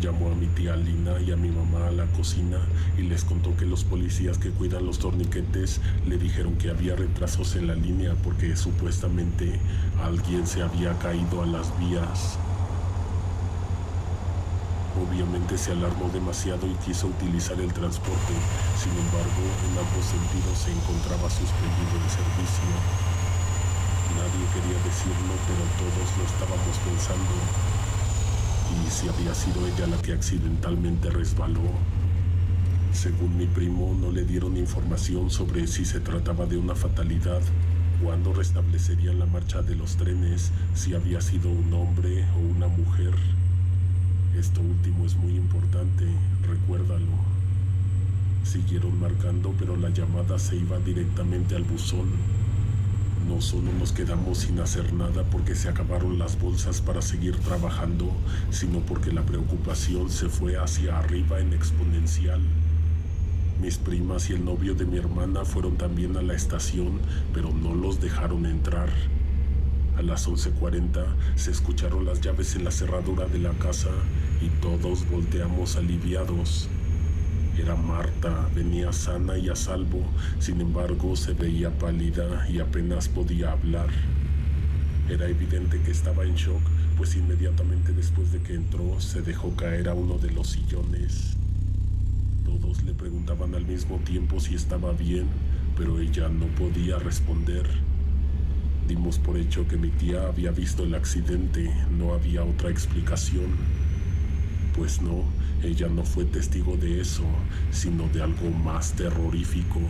Llamó a mi tía Lina y a mi mamá a la cocina y les contó que los policías que cuidan los torniquetes le dijeron que había retrasos en la línea porque supuestamente alguien se había caído a las vías. Obviamente se alarmó demasiado y quiso utilizar el transporte. Sin embargo, en ambos sentidos se encontraba suspendido el servicio. Nadie quería decirlo, pero todos lo estábamos pensando. ¿Y si había sido ella la que accidentalmente resbaló? Según mi primo, no le dieron información sobre si se trataba de una fatalidad, cuándo restablecerían la marcha de los trenes, si había sido un hombre o una mujer. Esto último es muy importante, recuérdalo. Siguieron marcando, pero la llamada se iba directamente al buzón. No solo nos quedamos sin hacer nada porque se acabaron las bolsas para seguir trabajando, sino porque la preocupación se fue hacia arriba en exponencial. Mis primas y el novio de mi hermana fueron también a la estación, pero no los dejaron entrar. A las 11:40 se escucharon las llaves en la cerradura de la casa y todos volteamos aliviados. Era Marta, venía sana y a salvo, sin embargo se veía pálida y apenas podía hablar. Era evidente que estaba en shock, pues inmediatamente después de que entró se dejó caer a uno de los sillones. Todos le preguntaban al mismo tiempo si estaba bien, pero ella no podía responder. Dimos por hecho que mi tía había visto el accidente, no había otra explicación. Pues no, ella no fue testigo de eso, sino de algo más terrorífico.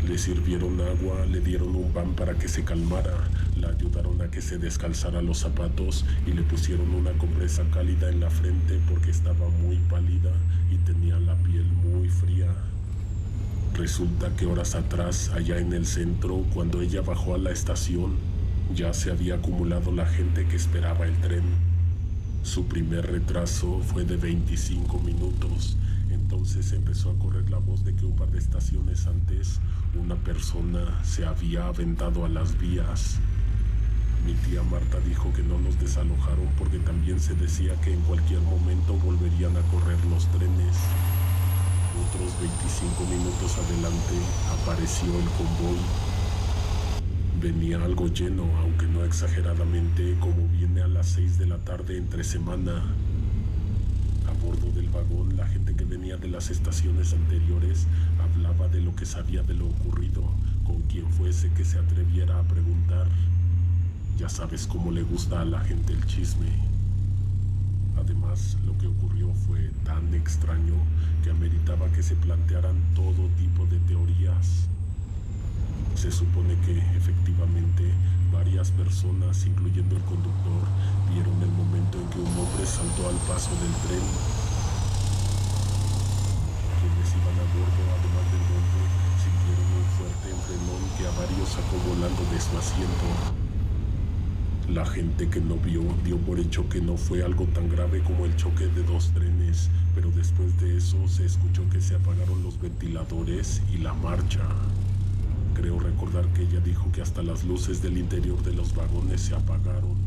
Le sirvieron agua, le dieron un pan para que se calmara, la ayudaron a que se descalzara los zapatos y le pusieron una compresa cálida en la frente porque estaba muy pálida y tenía la piel muy fría. Resulta que horas atrás, allá en el centro, cuando ella bajó a la estación, ya se había acumulado la gente que esperaba el tren. Su primer retraso fue de 25 minutos, entonces empezó a correr la voz de que un par de estaciones antes una persona se había aventado a las vías. Mi tía Marta dijo que no nos desalojaron porque también se decía que en cualquier momento volverían a correr los trenes. Otros 25 minutos adelante apareció el convoy. Venía algo lleno, aunque no exageradamente, como viene a las 6 de la tarde entre semana. A bordo del vagón, la gente que venía de las estaciones anteriores hablaba de lo que sabía de lo ocurrido, con quien fuese que se atreviera a preguntar. Ya sabes cómo le gusta a la gente el chisme. Además, lo que ocurrió fue tan extraño que ameritaba que se plantearan todo tipo de teorías. Se supone que, efectivamente, varias personas, incluyendo el conductor, vieron el momento en que un hombre saltó al paso del tren. Quienes iban a bordo, además del golpe, sintieron un fuerte enfrenón que a varios sacó volando de su asiento. La gente que no vio dio por hecho que no fue algo tan grave como el choque de dos trenes, pero después de eso se escuchó que se apagaron los ventiladores y la marcha. Creo recordar que ella dijo que hasta las luces del interior de los vagones se apagaron.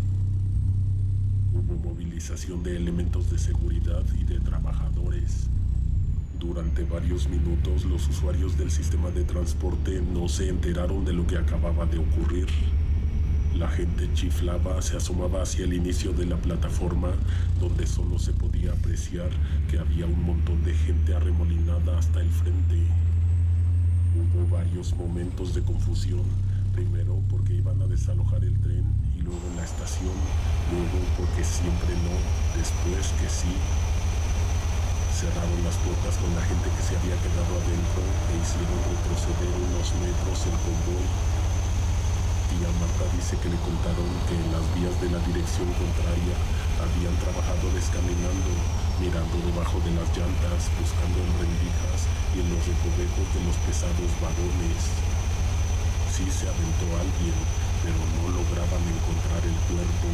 hubo movilización de elementos de seguridad y de trabajadores. Durante varios minutos los usuarios del sistema de transporte no se enteraron de lo que acababa de ocurrir. La gente chiflaba, se asomaba hacia el inicio de la plataforma, donde solo se podía apreciar que había un montón de gente arremolinada hasta el frente. Hubo varios momentos de confusión, primero porque iban a desalojar el tren y luego la estación, luego porque siempre no, después que sí. Cerraron las puertas con la gente que se había quedado adentro e hicieron retroceder unos metros el convoy. Tía Marta dice que le contaron que en las vías de la dirección contraria habían trabajadores caminando, mirando debajo de las llantas, buscando en rendijas y en los recovecos de los pesados vagones. Sí se aventó alguien, pero no lograban encontrar el cuerpo.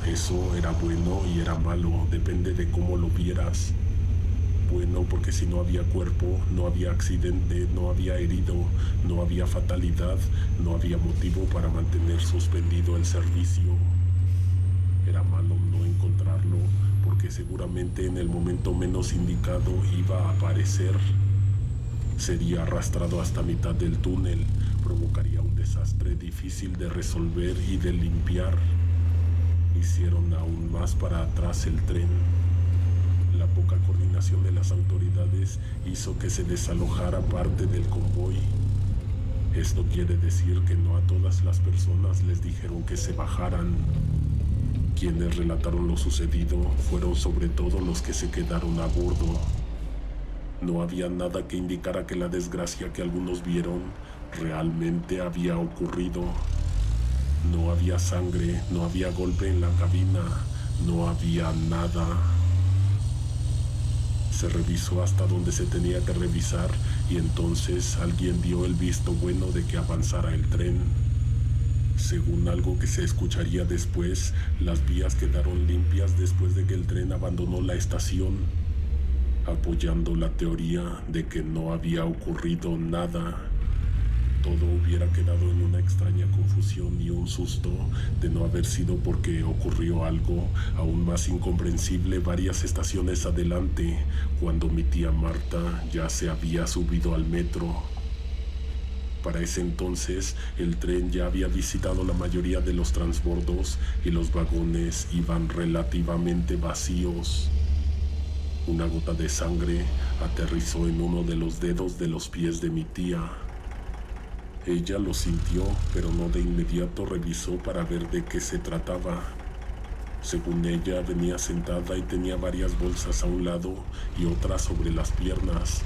Eso era bueno y era malo, depende de cómo lo vieras. Bueno, porque si no había cuerpo, no había accidente, no había herido, no había fatalidad, no había motivo para mantener suspendido el servicio. Era malo no encontrarlo, porque seguramente en el momento menos indicado iba a aparecer. Sería arrastrado hasta mitad del túnel, provocaría un desastre difícil de resolver y de limpiar. Hicieron aún más para atrás el tren. La poca coordinación de las autoridades hizo que se desalojara parte del convoy. Esto quiere decir que no a todas las personas les dijeron que se bajaran. Quienes relataron lo sucedido fueron sobre todo los que se quedaron a bordo. No había nada que indicara que la desgracia que algunos vieron realmente había ocurrido. No había sangre, no había golpe en la cabina, no había nada. Se revisó hasta donde se tenía que revisar y entonces alguien dio el visto bueno de que avanzara el tren. Según algo que se escucharía después, las vías quedaron limpias después de que el tren abandonó la estación, apoyando la teoría de que no había ocurrido nada. Todo hubiera quedado en una extraña confusión y un susto de no haber sido porque ocurrió algo aún más incomprensible varias estaciones adelante, cuando mi tía Marta ya se había subido al metro. Para ese entonces, el tren ya había visitado la mayoría de los transbordos y los vagones iban relativamente vacíos. Una gota de sangre aterrizó en uno de los dedos de los pies de mi tía. Ella lo sintió, pero no de inmediato revisó para ver de qué se trataba. Según ella, venía sentada y tenía varias bolsas a un lado y otras sobre las piernas.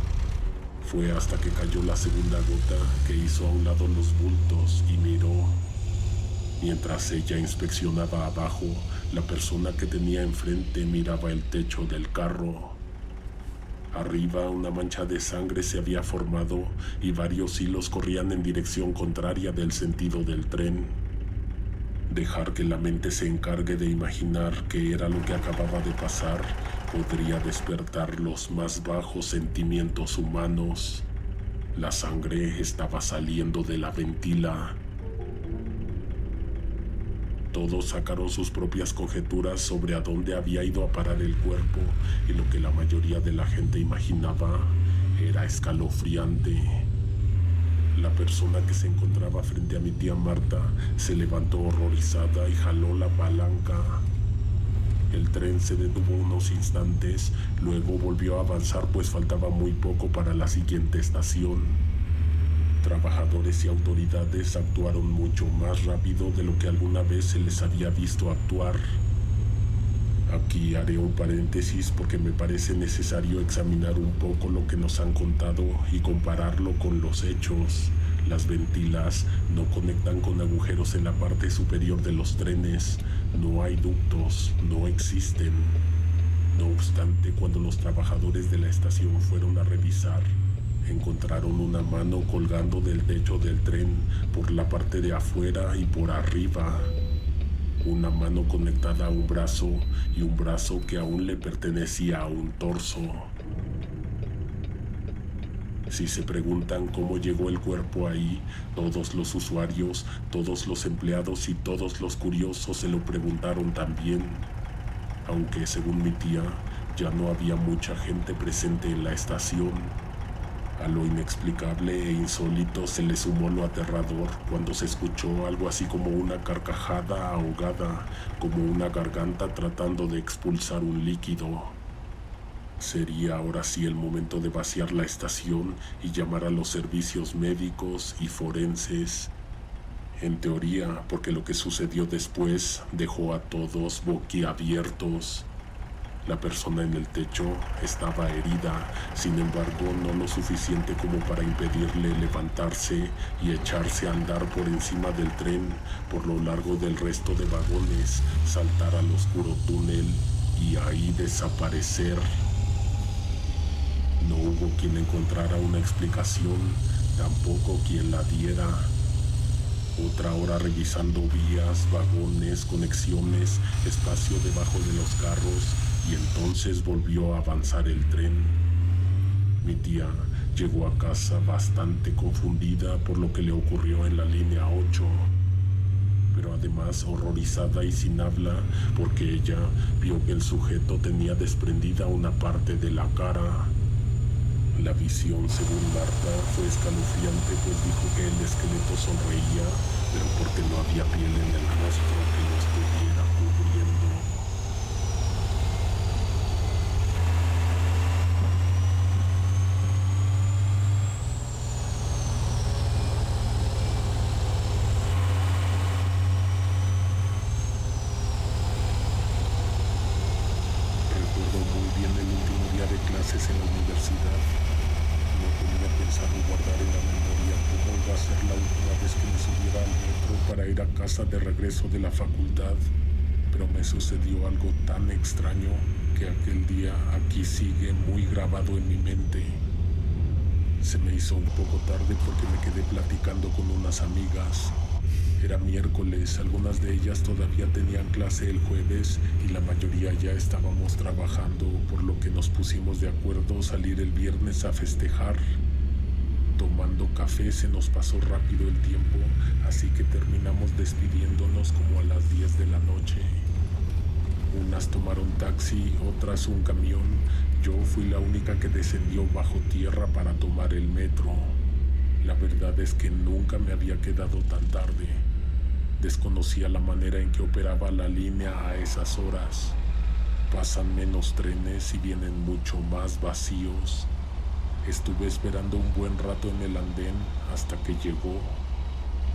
Fue hasta que cayó la segunda gota que hizo a un lado los bultos y miró. Mientras ella inspeccionaba abajo, la persona que tenía enfrente miraba el techo del carro. Arriba una mancha de sangre se había formado y varios hilos corrían en dirección contraria del sentido del tren. Dejar que la mente se encargue de imaginar qué era lo que acababa de pasar podría despertar los más bajos sentimientos humanos. La sangre estaba saliendo de la ventila. Todos sacaron sus propias conjeturas sobre a dónde había ido a parar el cuerpo, y lo que la mayoría de la gente imaginaba era escalofriante. La persona que se encontraba frente a mi tía Marta se levantó horrorizada y jaló la palanca. El tren se detuvo unos instantes, luego volvió a avanzar pues faltaba muy poco para la siguiente estación. Trabajadores y autoridades actuaron mucho más rápido de lo que alguna vez se les había visto actuar. Aquí haré un paréntesis porque me parece necesario examinar un poco lo que nos han contado y compararlo con los hechos. Las ventilas no conectan con agujeros en la parte superior de los trenes. No hay ductos, no existen. No obstante, cuando los trabajadores de la estación fueron a revisar, encontraron una mano colgando del techo del tren por la parte de afuera y por arriba. Una mano conectada a un brazo y un brazo que aún le pertenecía a un torso. Si se preguntan cómo llegó el cuerpo ahí, todos los usuarios, todos los empleados y todos los curiosos se lo preguntaron también. Aunque, según mi tía, ya no había mucha gente presente en la estación. A lo inexplicable e insólito se le sumó lo aterrador cuando se escuchó algo así como una carcajada ahogada, como una garganta tratando de expulsar un líquido. Sería ahora sí el momento de vaciar la estación y llamar a los servicios médicos y forenses. En teoría, porque lo que sucedió después dejó a todos boquiabiertos. La persona en el techo estaba herida, sin embargo no lo suficiente como para impedirle levantarse y echarse a andar por encima del tren, por lo largo del resto de vagones, saltar al oscuro túnel y ahí desaparecer. No hubo quien encontrara una explicación, tampoco quien la diera. Otra hora revisando vías, vagones, conexiones, espacio debajo de los carros, y entonces volvió a avanzar el tren. Mi tía llegó a casa bastante confundida por lo que le ocurrió en la línea 8, pero además horrorizada y sin habla porque ella vio que el sujeto tenía desprendida una parte de la cara. La visión, según Marta, fue escalofriante, pues dijo que el esqueleto sonreía, pero porque no había piel en el rostro que lo estuviera cubriendo. Recuerdo muy bien el último día de clases en la universidad. No tenía pensado guardar en la memoria cómo iba a ser la última vez que me subiera al metro para ir a casa de regreso de la facultad, pero me sucedió algo tan extraño que aquel día aquí sigue muy grabado en mi mente. Se me hizo un poco tarde porque me quedé platicando con unas amigas. Era miércoles, algunas de ellas todavía tenían clase el jueves y la mayoría ya estábamos trabajando, por lo que nos pusimos de acuerdo salir el viernes a festejar. Tomando café se nos pasó rápido el tiempo, así que terminamos despidiéndonos como a las 10 de la noche. Unas tomaron taxi, otras un camión. Yo fui la única que descendió bajo tierra para tomar el metro. La verdad es que nunca me había quedado tan tarde. Desconocía la manera en que operaba la línea a esas horas. Pasan menos trenes y vienen mucho más vacíos. Estuve esperando un buen rato en el andén hasta que llegó.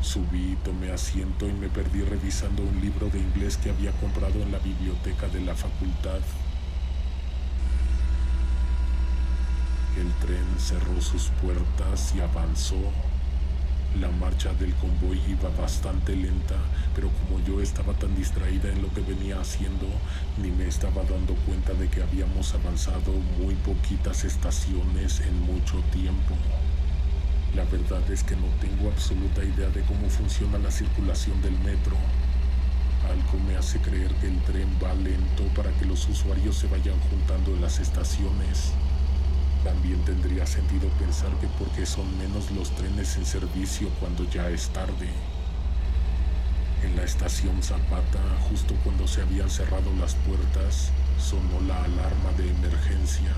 Subí, tomé asiento y me perdí revisando un libro de inglés que había comprado en la biblioteca de la facultad. El tren cerró sus puertas y avanzó. La marcha del convoy iba bastante lenta, pero como yo estaba tan distraída en lo que venía haciendo, ni me estaba dando cuenta de que habíamos avanzado muy poquitas estaciones en mucho tiempo. La verdad es que no tengo absoluta idea de cómo funciona la circulación del metro. Algo me hace creer que el tren va lento para que los usuarios se vayan juntando en las estaciones. También tendría sentido pensar que porque son menos los trenes en servicio cuando ya es tarde. En la estación Zapata, justo cuando se habían cerrado las puertas, sonó la alarma de emergencia.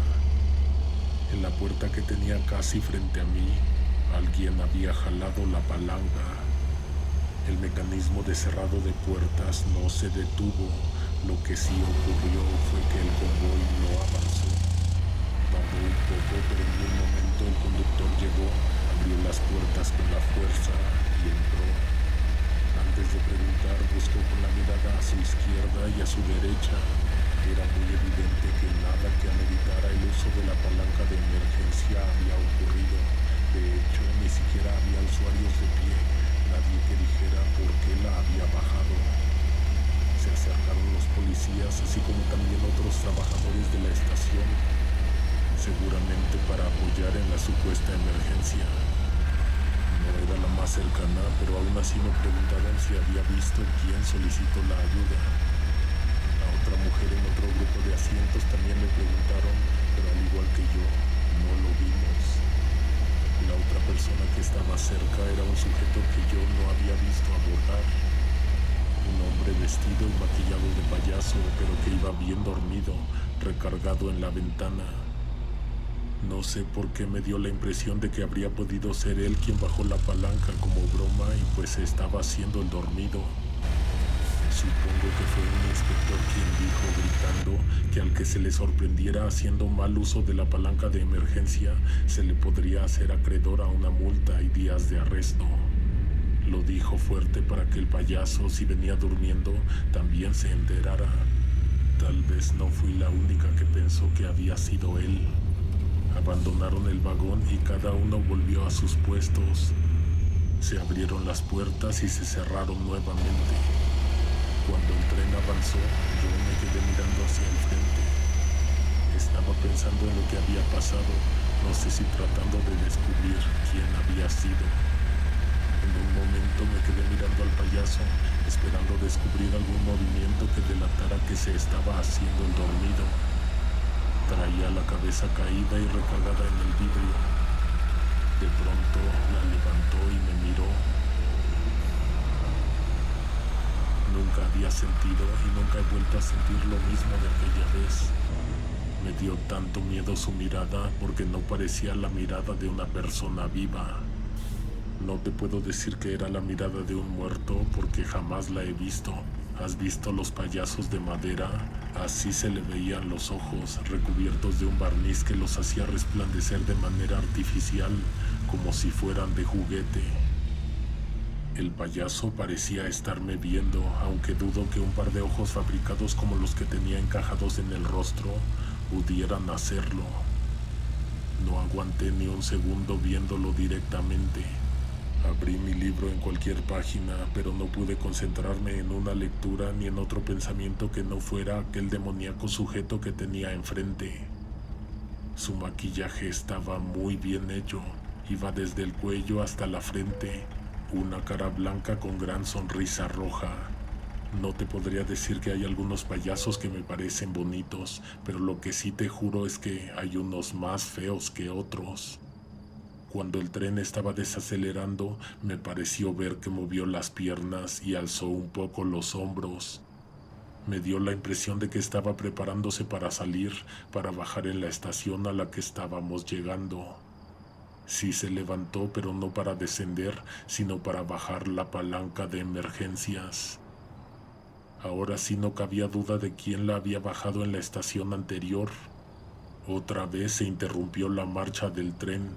En la puerta que tenía casi frente a mí, alguien había jalado la palanca. El mecanismo de cerrado de puertas no se detuvo. Lo que sí ocurrió fue que el convoy no avanzó. Tardó un poco, pero en un momento el conductor llegó, abrió las puertas con la fuerza y entró. Antes de preguntar, buscó con la mirada a su izquierda y a su derecha. Era muy evidente que nada que ameritara el uso de la palanca de emergencia había ocurrido. De hecho, ni siquiera había usuarios de pie, nadie que dijera por qué la había bajado. Se acercaron los policías, así como también otros trabajadores de la estación, seguramente para apoyar en la supuesta emergencia. No era la más cercana, pero aún así me preguntaron si había visto quién solicitó la ayuda. A otra mujer en otro grupo de asientos también le preguntaron, pero al igual que yo, no lo vimos. más cerca era un sujeto que yo no había visto abordar. Un hombre vestido y maquillado de payaso, pero que iba bien dormido, recargado en la ventana. No sé por qué me dio la impresión de que habría podido ser él quien bajó la palanca como broma y pues se estaba haciendo el dormido. Supongo que fue un inspector quien dijo gritando que al que se le sorprendiera haciendo mal uso de la palanca de emergencia se le podría hacer acreedor a una multa y días de arresto. Lo dijo fuerte para que el payaso, si venía durmiendo, también se enterara. Tal vez no fui la única que pensó que había sido él. Abandonaron el vagón y cada uno volvió a sus puestos. Se abrieron las puertas y se cerraron nuevamente. Cuando el tren avanzó, yo me quedé mirando hacia el frente. Estaba pensando en lo que había pasado, no sé si tratando de descubrir quién había sido. En un momento me quedé mirando al payaso, esperando descubrir algún movimiento que delatara que se estaba haciendo el dormido. Traía la cabeza caída y recargada en el vidrio. De pronto la levantó y me miró. Nunca había sentido y nunca he vuelto a sentir lo mismo de aquella vez. Me dio tanto miedo su mirada porque no parecía la mirada de una persona viva. No te puedo decir que era la mirada de un muerto porque jamás la he visto. ¿Has visto los payasos de madera? Así se le veían los ojos, recubiertos de un barniz que los hacía resplandecer de manera artificial, como si fueran de juguete. El payaso parecía estarme viendo, aunque dudo que un par de ojos fabricados como los que tenía encajados en el rostro pudieran hacerlo. No aguanté ni un segundo viéndolo directamente. Abrí mi libro en cualquier página, pero no pude concentrarme en una lectura ni en otro pensamiento que no fuera aquel demoníaco sujeto que tenía enfrente. Su maquillaje estaba muy bien hecho, iba desde el cuello hasta la frente. Una cara blanca con gran sonrisa roja. No te podría decir que hay algunos payasos que me parecen bonitos, pero lo que sí te juro es que hay unos más feos que otros. Cuando el tren estaba desacelerando, me pareció ver que movió las piernas y alzó un poco los hombros. Me dio la impresión de que estaba preparándose para salir, para bajar en la estación a la que estábamos llegando. Sí se levantó, pero no para descender, sino para bajar la palanca de emergencias. Ahora sí no cabía duda de quién la había bajado en la estación anterior. Otra vez se interrumpió la marcha del tren.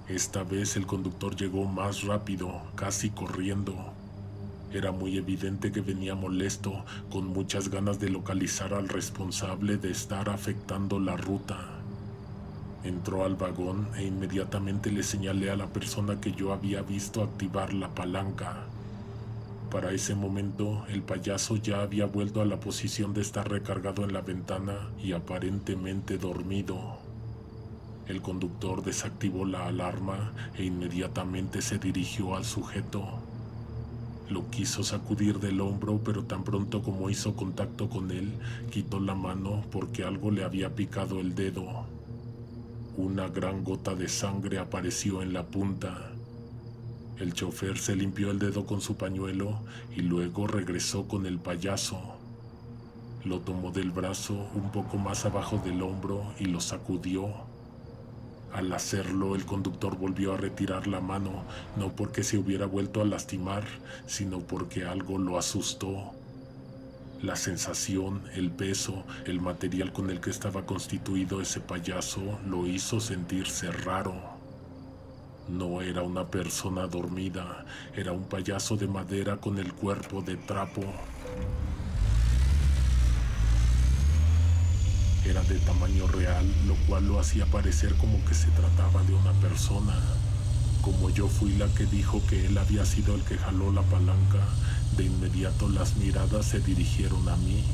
Esta vez el conductor llegó más rápido, casi corriendo. Era muy evidente que venía molesto, con muchas ganas de localizar al responsable de estar afectando la ruta. Entró al vagón e inmediatamente le señalé a la persona que yo había visto activar la palanca. Para ese momento, el payaso ya había vuelto a la posición de estar recargado en la ventana y aparentemente dormido. El conductor desactivó la alarma e inmediatamente se dirigió al sujeto. Lo quiso sacudir del hombro, pero tan pronto como hizo contacto con él, quitó la mano porque algo le había picado el dedo. Una gran gota de sangre apareció en la punta. El chofer se limpió el dedo con su pañuelo y luego regresó con el payaso. Lo tomó del brazo un poco más abajo del hombro y lo sacudió. Al hacerlo, el conductor volvió a retirar la mano, no porque se hubiera vuelto a lastimar, sino porque algo lo asustó. La sensación, el peso, el material con el que estaba constituido ese payaso lo hizo sentirse raro. No era una persona dormida, era un payaso de madera con el cuerpo de trapo. Era de tamaño real, lo cual lo hacía parecer como que se trataba de una persona. Como yo fui la que dijo que él había sido el que jaló la palanca, de inmediato las miradas se dirigieron a mí.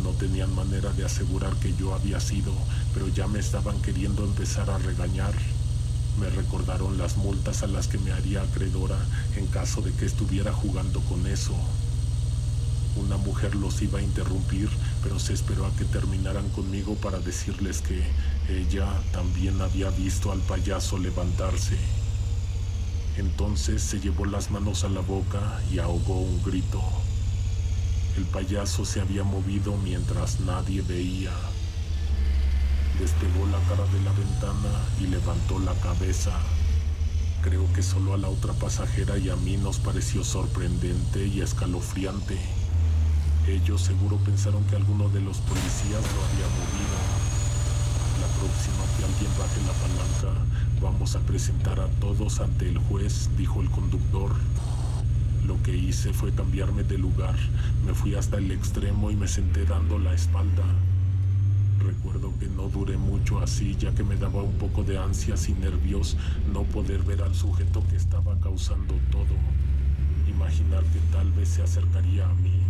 No tenían manera de asegurar que yo había sido, pero ya me estaban queriendo empezar a regañar. Me recordaron las multas a las que me haría acreedora en caso de que estuviera jugando con eso. Una mujer los iba a interrumpir, pero se esperó a que terminaran conmigo para decirles que ella también había visto al payaso levantarse. Entonces se llevó las manos a la boca y ahogó un grito. El payaso se había movido mientras nadie veía. Despegó la cara de la ventana y levantó la cabeza. Creo que solo a la otra pasajera y a mí nos pareció sorprendente y escalofriante. Ellos seguro pensaron que alguno de los policías lo había movido. La próxima que alguien baje la palanca, vamos a presentar a todos ante el juez, dijo el conductor. Lo que hice fue cambiarme de lugar. Me fui hasta el extremo y me senté dando la espalda. Recuerdo que no duré mucho así, ya que me daba un poco de ansias y nervios no poder ver al sujeto que estaba causando todo. Imaginar que tal vez se acercaría a mí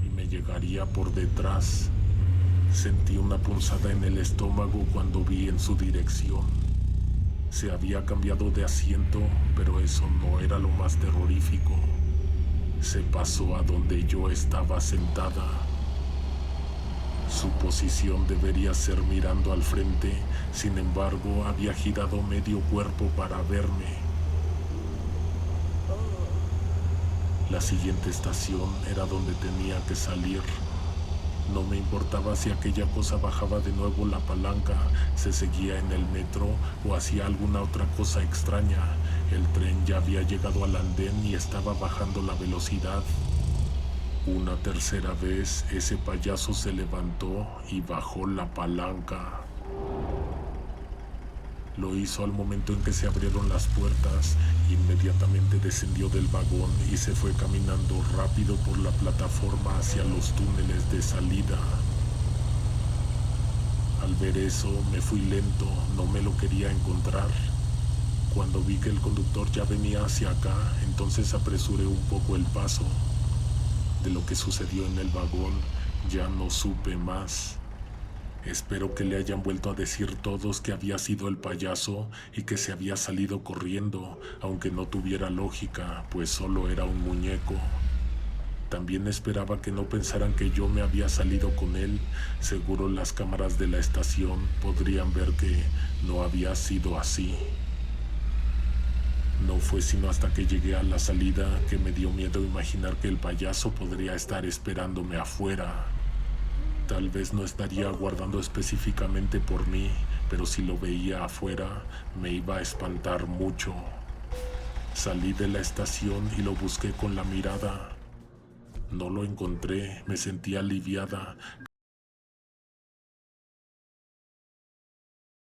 y me llegaría por detrás. Sentí una punzada en el estómago cuando vi en su dirección. Se había cambiado de asiento, pero eso no era lo más terrorífico. Se pasó a donde yo estaba sentada. Su posición debería ser mirando al frente, sin embargo, había girado medio cuerpo para verme. La siguiente estación era donde tenía que salir. No me importaba si aquella cosa bajaba de nuevo la palanca, se seguía en el metro o hacía alguna otra cosa extraña. El tren ya había llegado al andén y estaba bajando la velocidad. Una tercera vez, ese payaso se levantó y bajó la palanca. Lo hizo al momento en que se abrieron las puertas. Inmediatamente descendió del vagón y se fue caminando rápido por la plataforma hacia los túneles de salida. Al ver eso, me fui lento, no me lo quería encontrar. Cuando vi que el conductor ya venía hacia acá, entonces apresuré un poco el paso. De lo que sucedió en el vagón, ya no supe más. Espero que le hayan vuelto a decir todos que había sido el payaso y que se había salido corriendo, aunque no tuviera lógica, pues solo era un muñeco. También esperaba que no pensaran que yo me había salido con él. Seguro las cámaras de la estación podrían ver que no había sido así. No fue sino hasta que llegué a la salida que me dio miedo imaginar que el payaso podría estar esperándome afuera. Tal vez no estaría aguardando específicamente por mí, pero si lo veía afuera, me iba a espantar mucho. Salí de la estación y lo busqué con la mirada. No lo encontré, me sentí aliviada.